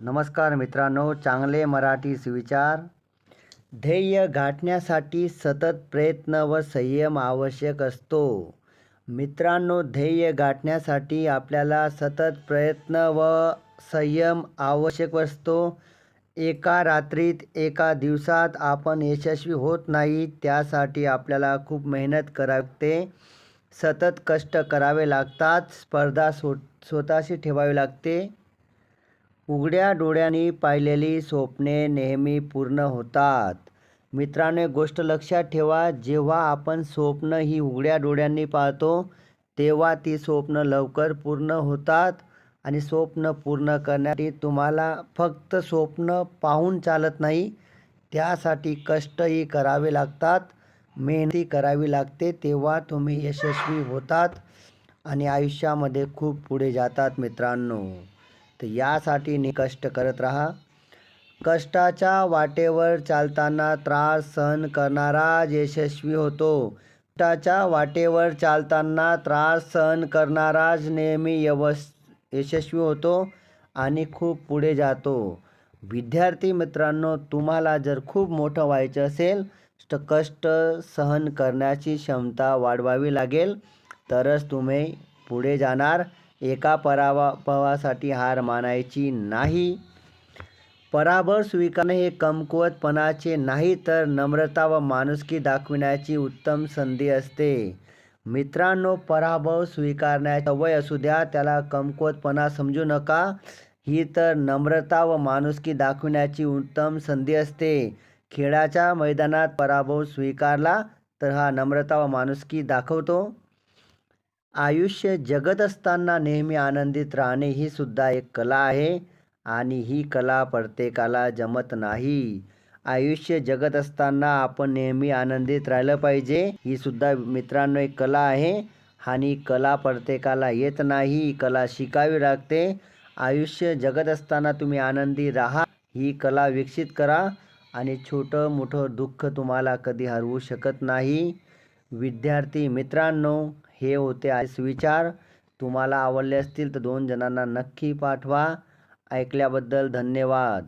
नमस्कार मित्रांनो, चांगले मराठी सुविचार. ध्येय गाठण्यासाठी सतत प्रयत्न व संयम आवश्यक असतो. मित्रांनो, ध्येय गाठण्यासाठी आपल्याला सतत प्रयत्न व संयम आवश्यक असतो. एका रात्रीत एका दिवसात आपण यशस्वी होत नाही. त्यासाठी आपल्याला खूप मेहनत करावी लागते, सतत कष्ट करावे लागतात, स्पर्धा स्वतःशी ठेवावी लागते. उघड्या डोळ्यांनी पाहिलेली स्वप्ने नेहमी पूर्ण होतात. मित्रांनो, एक गोष्ट लक्षात ठेवा, जेव्हा आपण स्वप्न ही उघड्या डोळ्यांनी पाहतो तेव्हा ती स्वप्न लवकर पूर्ण होतात. आणि स्वप्न पूर्ण करण्यासाठी तुम्हाला फक्त स्वप्न पाहून चालत नाही, त्यासाठी कष्टही करावे लागतात, मेहनती करावी लागते. तेव्हा तुम्ही यशस्वी होतात आणि आयुष्यामध्ये खूप पुढे जातात मित्रांनो. तर यासाठी कष्ट करत राहा. कष्टाच्या वाटेवर चालताना त्रास सहन करणाराच यशस्वी होतो. कष्टाच्या वाटेवर चालताना त्रास सहन करणाराच नेहमी यशस्वी होतो आणि खूप पुढे जातो. विद्यार्थी मित्रांनो, तुम्हाला जर खूप मोठं व्हायचं असेल तर कष्ट सहन करण्याची क्षमता वाढवावी लागेल, तरच तुम्ही पुढे जाणार. एका पराभवासाठी हार मानायची नाही. पराभव स्वीकारणे हे कमकुवतपणाचे नाही, तर नम्रता व माणुसकी दाखविण्याची उत्तम संधी असते. मित्रांनो, पराभव स्वीकारण्याची सवय असू द्या, त्याला कमकुवतपणा समजू नका. ही तर नम्रता व माणुसकी दाखविण्याची उत्तम संधी असते. खेळाच्या मैदानात पराभव स्वीकारला तर हा नम्रता व माणुसकी दाखवतो. आयुष्य जगत असताना नेहमी आनंदित राहणे ही सुद्धा एक कला आहे आणि ही कला प्रत्येकाला जमत नाही. आयुष्य जगत असताना आपण नेहमी आनंदित राहिलं पाहिजे, ही सुद्धा मित्रांनो एक कला आहे आणि कला प्रत्येकाला येत नाही. ही कला शिकावी लागते. आयुष्य जगत असताना तुम्ही आनंदी राहा, ही कला विकसित करा आणि छोटं मोठं दुःख तुम्हाला कधी हरवू शकत नाही. विद्यार्थी मित्रांनो, हे होते आज सुविचार. तुम्हाला आवडले असतील तर 2 जणांना नक्की पाठवा. ऐकल्याबद्दल धन्यवाद.